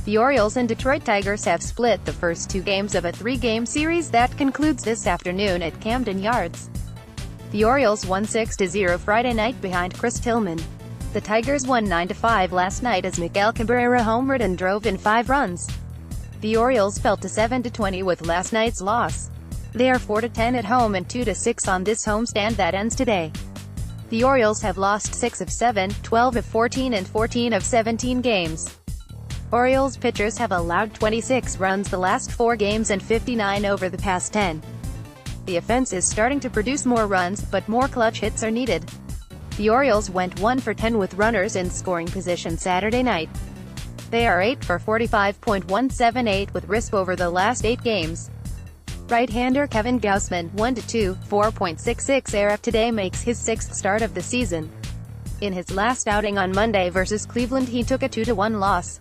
The Orioles and Detroit Tigers have split the first two games of a three-game series that concludes this afternoon at Camden Yards. The Orioles won 6-0 Friday night behind Chris Tillman. The Tigers won 9-5 last night as Miguel Cabrera homered and drove in 5 runs. The Orioles fell to 7-20 with last night's loss. They are 4-10 at home and 2-6 on this homestand that ends today. The Orioles have lost 6 of 7, 12 of 14 and 14 of 17 games. Orioles pitchers have allowed 26 runs the last 4 games and 59 over the past 10. The offense is starting to produce more runs, but more clutch hits are needed. The Orioles went 1 for 10 with runners in scoring position Saturday night. They are 8 for 45.178 with RISP over the last 8 games. Right-hander Kevin Gausman, 1-2, 4.66 ERA today makes his 6th start of the season. In his last outing on Monday versus Cleveland he took a 2-1 loss.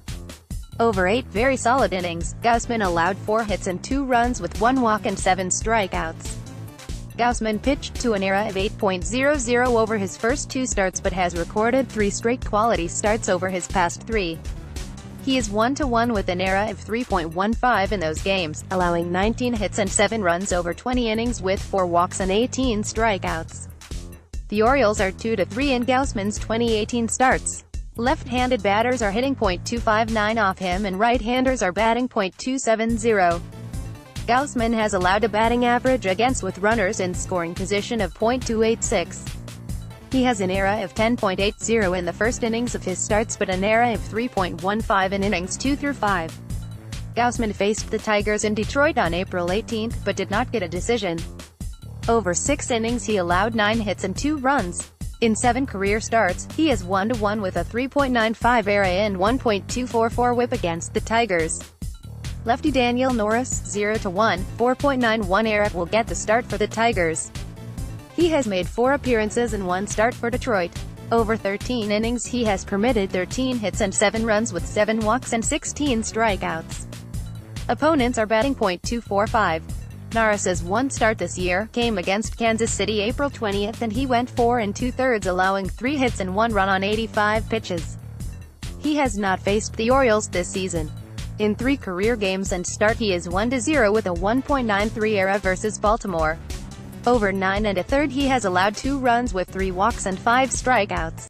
Over 8 very solid innings, Gausman allowed 4 hits and 2 runs with 1 walk and 7 strikeouts. Gausman pitched to an ERA of 8.00 over his first 2 starts but has recorded 3 straight quality starts over his past 3. He is 1-1 with an ERA of 3.15 in those games, allowing 19 hits and 7 runs over 20 innings with 4 walks and 18 strikeouts. The Orioles are 2-3 in Gausman's 2018 starts. Left-handed batters are hitting .259 off him and right-handers are batting .270. Gausman has allowed a batting average against with runners in scoring position of .286. He has an ERA of 10.80 in the first innings of his starts but an ERA of 3.15 in innings 2 through 5. Gausman faced the Tigers in Detroit on April 18 but did not get a decision. Over 6 innings he allowed 9 hits and 2 runs. In 7 career starts, he is 1-1 with a 3.95 ERA and 1.244 WHIP against the Tigers. Lefty Daniel Norris, 0-1, 4.91 ERA will get the start for the Tigers. He has made 4 appearances and 1 start for Detroit. Over 13 innings he has permitted 13 hits and 7 runs with 7 walks and 16 strikeouts. Opponents are batting .245. Norris's 1 start this year came against Kansas City April 20th and he went 4 2/3 allowing 3 hits and 1 run on 85 pitches. He has not faced the Orioles this season. In 3 career games and start he is 1-0 with a 1.93 ERA versus Baltimore. Over 9 1/3 he has allowed 2 runs with 3 walks and 5 strikeouts.